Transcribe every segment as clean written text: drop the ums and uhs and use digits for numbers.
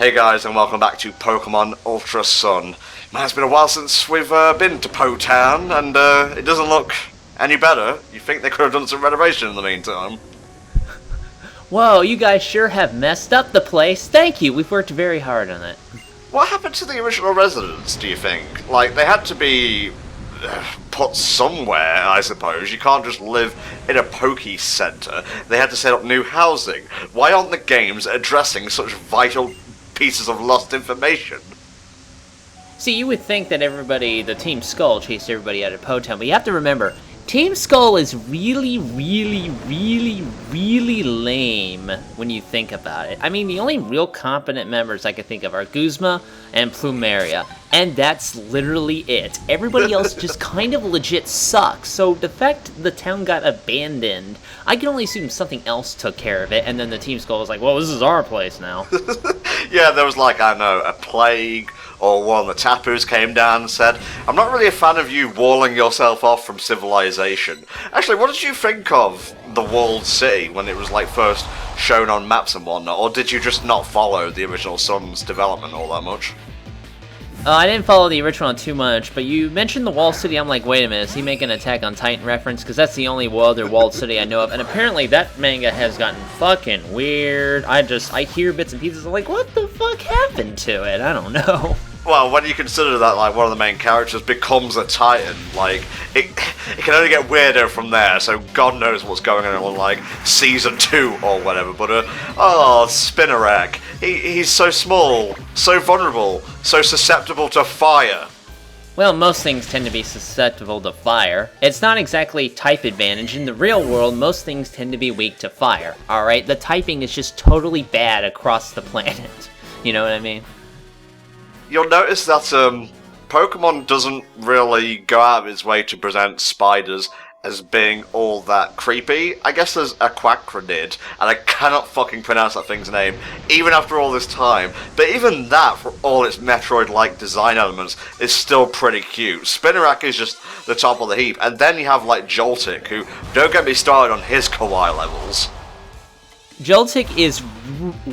Hey guys, and welcome back to Pokemon Ultra Sun. Man, it's been a while since we've been to Po-Town, and it doesn't look any better. You think they could have done some renovation in the meantime? Whoa, you guys sure have messed up the place. Thank you, we've worked very hard on it. What happened to the original residents, do you think? Like, they had to be put somewhere, I suppose. You can't just live in a Poke Center. They had to set up new housing. Why aren't the games addressing such vital pieces of lost information? See, you would think that everybody, the Team Skull, chased everybody out of Po-Town, but you have to remember, Team Skull is really lame when you think about it. I mean, the only real competent members I can think of are Guzma and Plumeria, and that's literally it. Everybody else just kind of legit sucks, so the fact the town got abandoned, I can only assume something else took care of it, and then the Team Skull was like, well, this is our place now. Yeah, there was like, I don't know, a plague, or one of the Tapus came down and said, I'm not really a fan of you walling yourself off from civilization. Actually, what did you think of the walled city when it was like first shown on maps and whatnot, or did you just not follow the original Sun's development all that much? I didn't follow the original one too much, but you mentioned the walled city, I'm like, wait a minute, is he making an Attack on Titan reference? Because that's the only other walled city I know of, and apparently that manga has gotten fucking weird. I hear bits and pieces, I'm like, what the fuck happened to it? I don't know. Well, when you consider that, like, one of the main characters becomes a Titan, like, it can only get weirder from there, so God knows what's going on, like, Season 2 or whatever, but, Spinnerack, he's so small, so vulnerable, so susceptible to fire. Well, most things tend to be susceptible to fire. It's not exactly type advantage. In the real world, most things tend to be weak to fire, alright? The typing is just totally bad across the planet. You know what I mean? You'll notice that Pokemon doesn't really go out of its way to present spiders as being all that creepy. I guess there's a Quackranid, and I cannot fucking pronounce that thing's name, even after all this time. But even that, for all its Metroid-like design elements, is still pretty cute. Spinnerack is just the top of the heap, and then you have, like, Joltik, who, don't get me started on his kawaii levels. Joltik is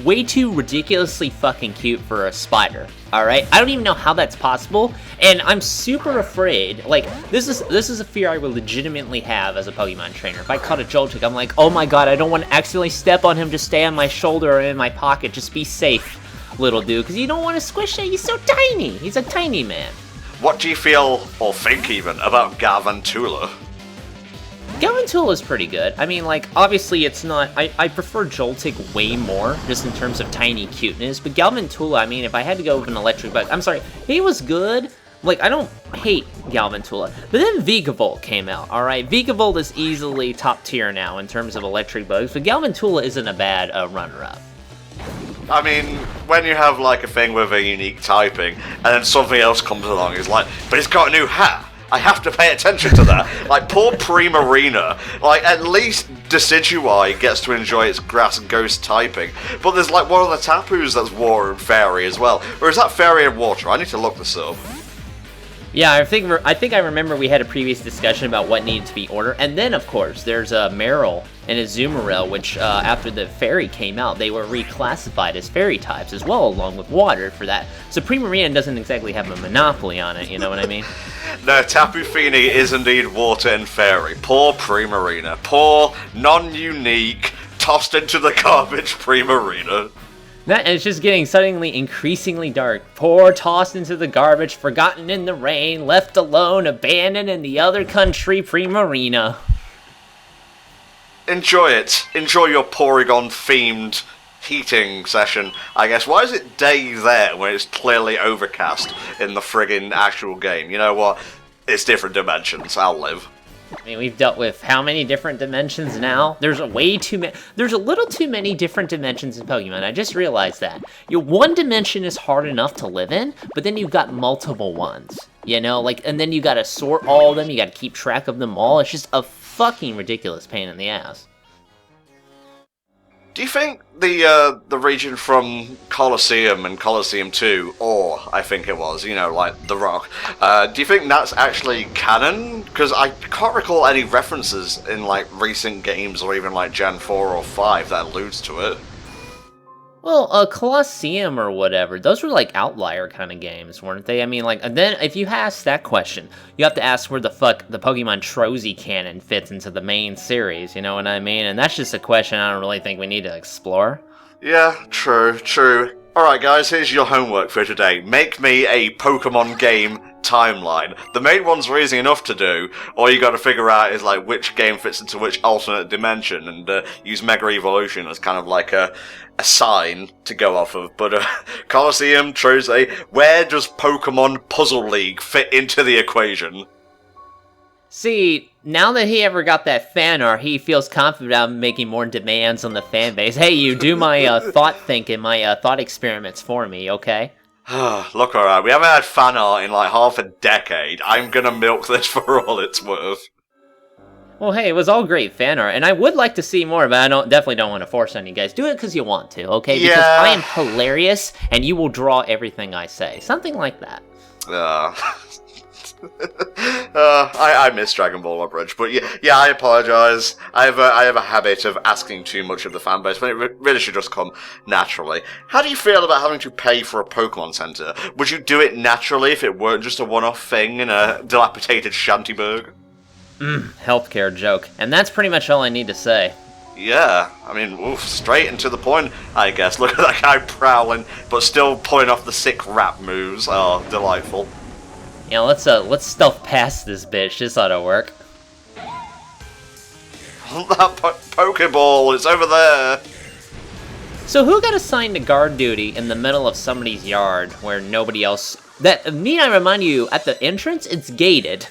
way too ridiculously fucking cute for a spider, alright? I don't even know how that's possible, and I'm super afraid, like, this is a fear I would legitimately have as a Pokemon trainer. If I caught a Joltik, I'm like, oh my god, I don't want to accidentally step on him to stay on my shoulder or in my pocket, just be safe, little dude, because you don't want to squish it, he's so tiny, he's a tiny man. What do you feel, or think even, about Galvantula? Galvantula is pretty good. I mean, like, obviously it's not... I prefer Joltik way more, just in terms of tiny cuteness, but Galvantula, I mean, if I had to go with an electric bug... I'm sorry, he was good. Like, I don't hate Galvantula. But then Vigavolt came out, alright? Vigavolt is easily top tier now in terms of electric bugs, but Galvantula isn't a bad runner-up. I mean, when you have, like, a thing with a unique typing, and then something else comes along, it's like, but it's got a new hat! I have to pay attention to that. Like, poor Primarina. Like, at least Decidueye gets to enjoy its grass and ghost typing. But there's, like, one of the Tapus that's water and fairy as well. Or is that fairy and water? I need to look this up. Yeah, I think I remember we had a previous discussion about what needed to be ordered. And then, of course, there's a Marill and a Azumarill, which, after the fairy came out, they were reclassified as fairy types as well, along with water for that. So Primarina doesn't exactly have a monopoly on it, you know what I mean? No, Tapu Fini is indeed water and fairy. Poor Primarina. Poor, non-unique, tossed into the garbage Primarina. And it's just getting suddenly increasingly dark. Poor, tossed into the garbage, forgotten in the rain, left alone, abandoned in the other country, Primarina. Enjoy it. Enjoy your Porygon-themed heating session, I guess. Why is it day there when it's clearly overcast in the friggin' actual game? You know what? It's different dimensions. I'll live. I mean, we've dealt with how many different dimensions now? There's a little too many different dimensions in Pokemon. I just realized that. One dimension is hard enough to live in, but then you've got multiple ones. You know, like, and then you gotta sort all of them, you gotta keep track of them all. It's just a fucking ridiculous pain in the ass. Do you think the region from Colosseum and Colosseum 2, or I think it was, you know, like The Rock, do you think that's actually canon? Because I can't recall any references in, like, recent games or even, like, Gen 4 or 5 that alludes to it. Well, Colosseum or whatever, those were like outlier kind of games, weren't they? I mean, like, and then if you ask that question, you have to ask where the fuck the Pokemon Trozy canon fits into the main series, you know what I mean? And that's just a question I don't really think we need to explore. Yeah, true. Alright guys, here's your homework for today. Make me a Pokemon game timeline. The main ones are easy enough to do. All you gotta figure out is like which game fits into which alternate dimension, and use Mega Evolution as kind of like a sign to go off of. But Colosseum, Trozy, where does Pokemon Puzzle League fit into the equation? See, now that he ever got that fan art, he feels confident about making more demands on the fan base. Hey, you do my thought thinking, my thought experiments for me, okay? Look, alright, we haven't had fan art in like half a decade. I'm gonna milk this for all it's worth. Well, hey, it was all great fan art, and I would like to see more, but I definitely don't want to force on you guys. Do it because you want to, okay? Yeah. Because I am hilarious, and you will draw everything I say. Something like that. I miss Dragon Ball Bridge, but yeah, I apologize. I have a habit of asking too much of the fan base when it really should just come naturally. How do you feel about having to pay for a Pokemon Center? Would you do it naturally if it weren't just a one-off thing in a dilapidated shantyburg? Healthcare joke. And that's pretty much all I need to say. Yeah, I mean, oof, straight and to the point, I guess. Look at that guy prowling, but still pulling off the sick rap moves. Oh, delightful. You know, let's stealth past this bitch. This ought to work. That Pokeball, it's over there. So who got assigned to guard duty in the middle of somebody's yard where nobody else... I remind you, at the entrance, it's gated.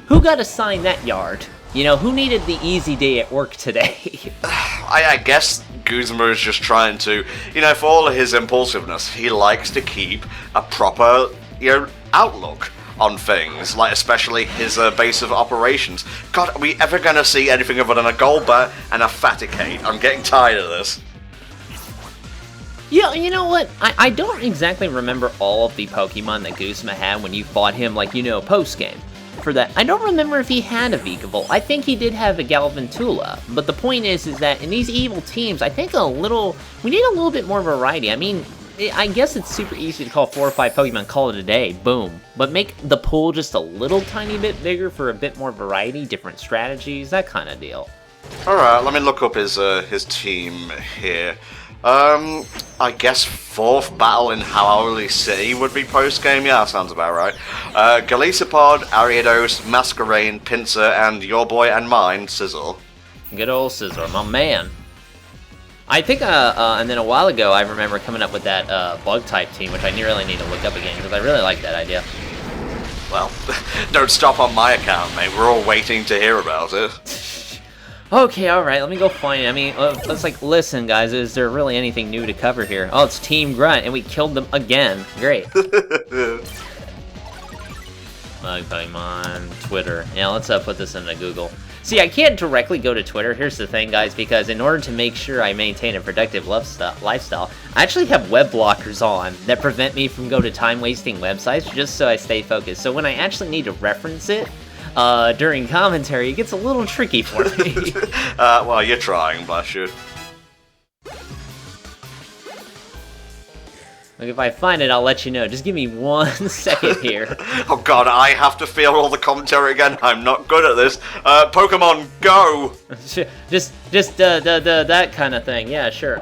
Who got assigned that yard? You know, who needed the easy day at work today? I guess Guzma is just trying to, for all of his impulsiveness, he likes to keep a proper, outlook on things, like especially his base of operations. God, are we ever going to see anything other than a Golbat and a Faticate? I'm getting tired of this. Yeah, you know what? I don't exactly remember all of the Pokemon that Guzma had when you fought him, like, post-game. For that, I don't remember if he had a Vikavolt. I think he did have a Galvantula, but the point is that in these evil teams, I think we need a little bit more variety. I mean, I guess it's super easy to call 4 or 5 Pokemon, call it a day, boom. But make the pool just a little tiny bit bigger for a bit more variety, different strategies, that kind of deal. Alright, let me look up his team here. I guess 4th battle in Howley City would be post-game? Yeah, that sounds about right. Galisapod, Ariados, Masquerain, Pinsir, and your boy and mine, Sizzle. Good old Sizzle, my man. I think, and then a while ago, I remember coming up with that Bug-type team, which I really need to look up again, because I really like that idea. Well, don't stop on my account, mate. We're all waiting to hear about it. Okay, alright, let me go find it. I mean, it's like, listen, guys, is there really anything new to cover here? Oh, it's Team Grunt, and we killed them again. Great. Pokemon, Twitter. Yeah, let's put this into Google. See, I can't directly go to Twitter. Here's the thing, guys, because in order to make sure I maintain a productive lifestyle, I actually have web blockers on that prevent me from going to time-wasting websites just so I stay focused. So when I actually need to reference it, during commentary, it gets a little tricky for me. Well, you're trying, bless you. Look, if I find it, I'll let you know. Just give me 1 second here. Oh god, I have to feel all the commentary again. I'm not good at this. Pokemon, go! just that kind of thing. Yeah, sure.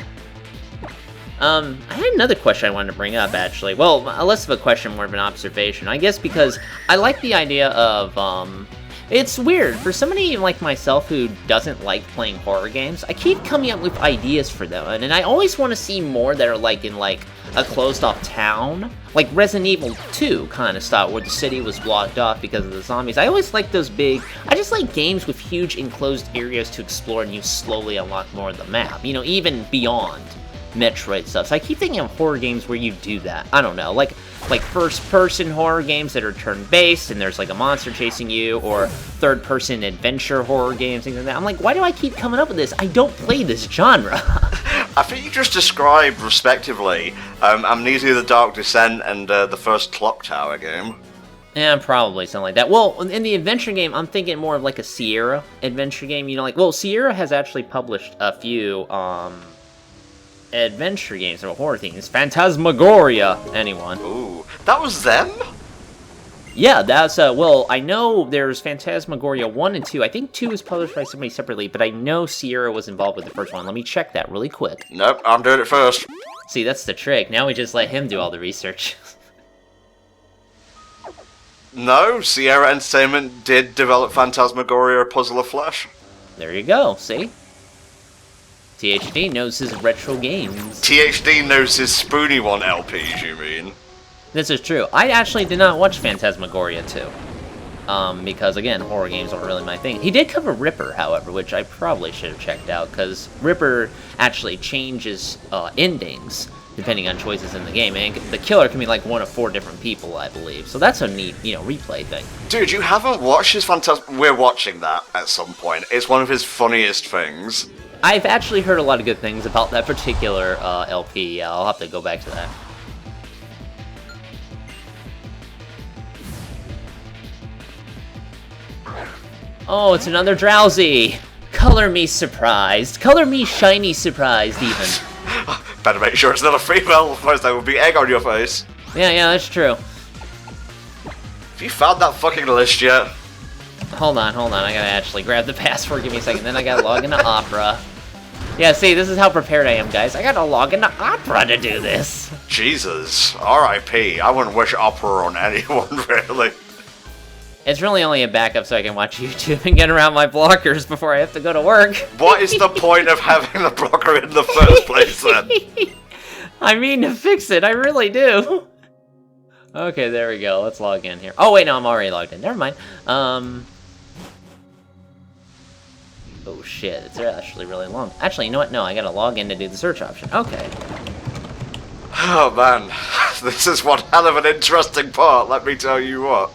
I had another question I wanted to bring up, actually. Well, less of a question, more of an observation. I guess because I like the idea of, it's weird. For somebody like myself who doesn't like playing horror games, I keep coming up with ideas for them. And I always want to see more that are like in, like, a closed-off town. Like Resident Evil 2 kind of style, where the city was blocked off because of the zombies. I always like those big... I just like games with huge enclosed areas to explore and you slowly unlock more of the map. Even beyond Metroid stuff. So I keep thinking of horror games where you do that. I don't know, like first-person horror games that are turn-based and there's like a monster chasing you, or third-person adventure horror games, things like that. I'm like, why do I keep coming up with this? I don't play this genre. I think you just described, respectively, Amnesia: The Dark Descent and the first Clock Tower game. Yeah, probably something like that. Well, in the adventure game, I'm thinking more of like a Sierra adventure game. Sierra has actually published a few, adventure games or horror themes. Phantasmagoria, anyone? Ooh, that was them? Yeah, that's, well, I know there's Phantasmagoria 1 and 2. I think 2 was published by somebody separately, but I know Sierra was involved with the first one. Let me check that really quick. Nope, I'm doing it first. See, that's the trick. Now we just let him do all the research. No, Sierra Entertainment did develop Phantasmagoria: A Puzzle of Flesh. There you go, see? THD knows his retro games. THD knows his Spoony One LPs, you mean? This is true. I actually did not watch Phantasmagoria 2. Because, again, horror games aren't really my thing. He did cover Ripper, however, which I probably should have checked out, because Ripper actually changes endings depending on choices in the game, and the killer can be like one of 4 different people, I believe. So that's a neat, replay thing. Dude, you haven't watched his We're watching that at some point. It's one of his funniest things. I've actually heard a lot of good things about that particular LP. Yeah, I'll have to go back to that. Oh, it's another Drowsy! Color me surprised. Color me shiny surprised, even. Better make sure it's not a female, otherwise there will be egg on your face. Yeah, that's true. Have you found that fucking list yet? Hold on, I gotta actually grab the password, give me a second, then I gotta log into Opera. Yeah, see, this is how prepared I am, guys. I gotta log into Opera to do this. Jesus, R.I.P. I wouldn't wish Opera on anyone, really. It's really only a backup so I can watch YouTube and get around my blockers before I have to go to work. What is the point of having the blocker in the first place, then? I mean to fix it, I really do. Okay, there we go. Let's log in here. Oh, wait, no, I'm already logged in. Never mind. Oh, shit, it's actually really long. Actually, you know what? No, I gotta log in to do the search option. Okay. Oh, man. This is one hell of an interesting part, let me tell you what.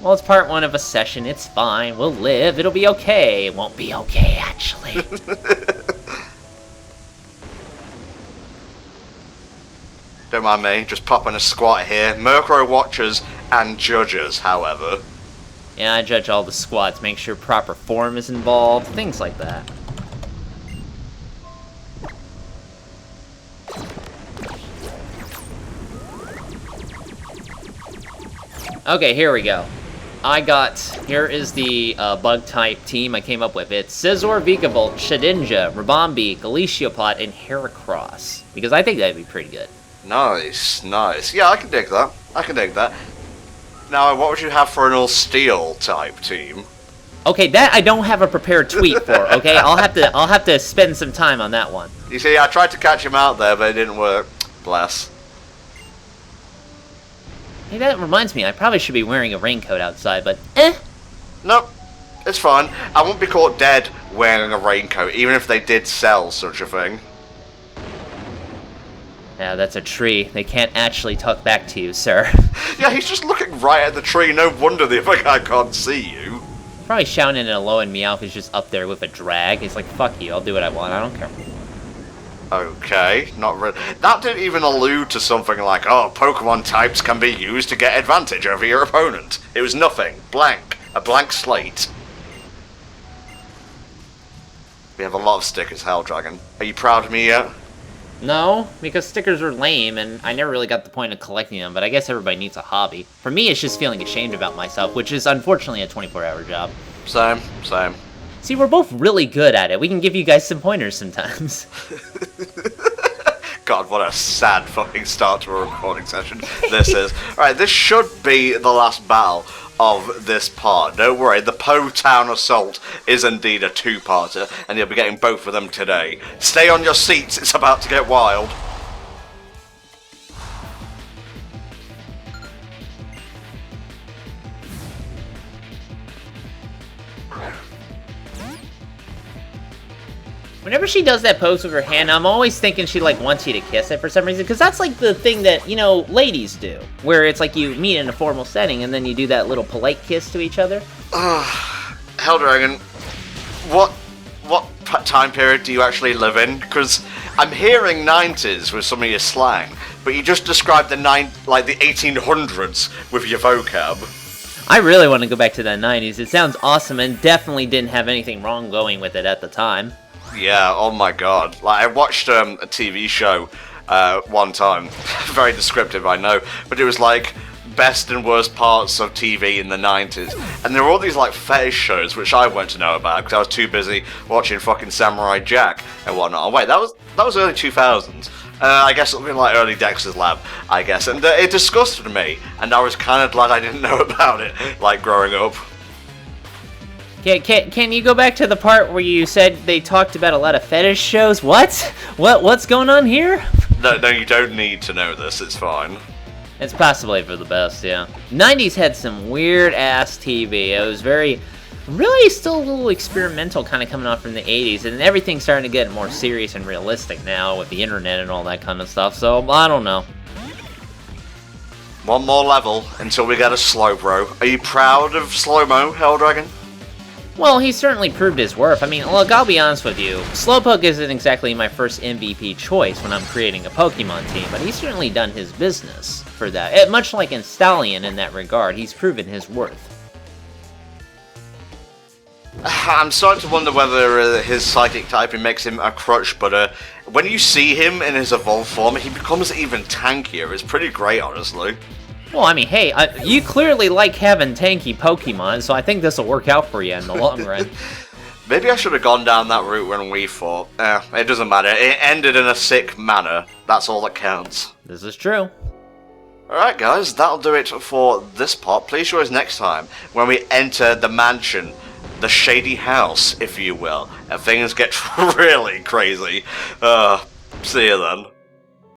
Well, it's part 1 of a session. It's fine. We'll live. It'll be okay. It won't be okay, actually. Don't mind me, just popping a squat here. Murkrow watchers and judges, however. Yeah, I judge all the squats, make sure proper form is involved, things like that. Okay, here we go. Here is the bug-type team I came up with. It's Scizor, Vikavolt, Shedinja, Rabombi, Galiciopod, and Heracross. Because I think that'd be pretty good. Nice. Yeah, I can dig that. Now, what would you have for an all-steel type team? Okay, that I don't have a prepared tweet for, okay? I'll have to spend some time on that one. You see, I tried to catch him out there, but it didn't work. Bless. Hey, that reminds me, I probably should be wearing a raincoat outside, but Nope, it's fine. I won't be caught dead wearing a raincoat, even if they did sell such a thing. Yeah, that's a tree. They can't actually talk back to you, sir. Yeah, he's just looking right at the tree. No wonder the other guy can't see you. Probably shouting at a low and Meowth is just up there with a drag. He's like, fuck you, I'll do what I want, I don't care. Okay, not really. That didn't even allude to something like, oh, Pokemon types can be used to get advantage over your opponent. It was nothing. Blank. A blank slate. We have a lot of stickers, Helldragon. Are you proud of me yet? No, because stickers are lame, and I never really got the point of collecting them, but I guess everybody needs a hobby. For me, it's just feeling ashamed about myself, which is unfortunately a 24-hour job. Same. See, we're both really good at it. We can give you guys some pointers sometimes. God, what a sad fucking start to a recording session this is. Alright, this should be the last battle of this part. Don't worry, the Po Town Assault is indeed a 2-parter, and you'll be getting both of them today. Stay on your seats, it's about to get wild. Whenever she does that pose with her hand, I'm always thinking she, like, wants you to kiss it for some reason. Because that's, like, the thing that, ladies do. Where it's like you meet in a formal setting and then you do that little polite kiss to each other. Helldragon, what time period do you actually live in? Because I'm hearing 90s with some of your slang, but you just described the 1800s with your vocab. I really want to go back to the 90s. It sounds awesome and definitely didn't have anything wrong going with it at the time. Yeah, oh my god. Like, I watched a TV show one time. Very descriptive, I know. But it was like best and worst parts of TV in the 90s. And there were all these like fetish shows which I went to know about because I was too busy watching fucking Samurai Jack and whatnot. Oh, wait, that was early 2000s. I guess something like early Dexter's Lab, I guess. And it disgusted me. And I was kind of glad I didn't know about it, like growing up. Can you go back to the part where you said they talked about a lot of fetish shows? What's going on here? No, you don't need to know this, it's fine. It's possibly for the best, yeah. 90s had some weird-ass TV. It was really still a little experimental kind of coming off from the 80s, and everything's starting to get more serious and realistic now with the internet and all that kind of stuff, so I don't know. One more level until we get a Slowbro. Are you proud of Slow-Mo, Helldragon? Well, he certainly proved his worth. I mean, look, I'll be honest with you. Slowpoke isn't exactly my first MVP choice when I'm creating a Pokemon team, but he's certainly done his business for that. Much like in Stallion in that regard, he's proven his worth. I'm starting to wonder whether his psychic typing makes him a crutch, but when you see him in his evolved form, he becomes even tankier. It's pretty great, honestly. Well, I mean, hey, you clearly like having tanky Pokemon, so I think this will work out for you in the long run. Maybe I should have gone down that route when we fought. It doesn't matter. It ended in a sick manner. That's all that counts. This is true. Alright guys, that'll do it for this part. Please join us next time when we enter the mansion. The shady house, if you will. And things get really crazy. See you then.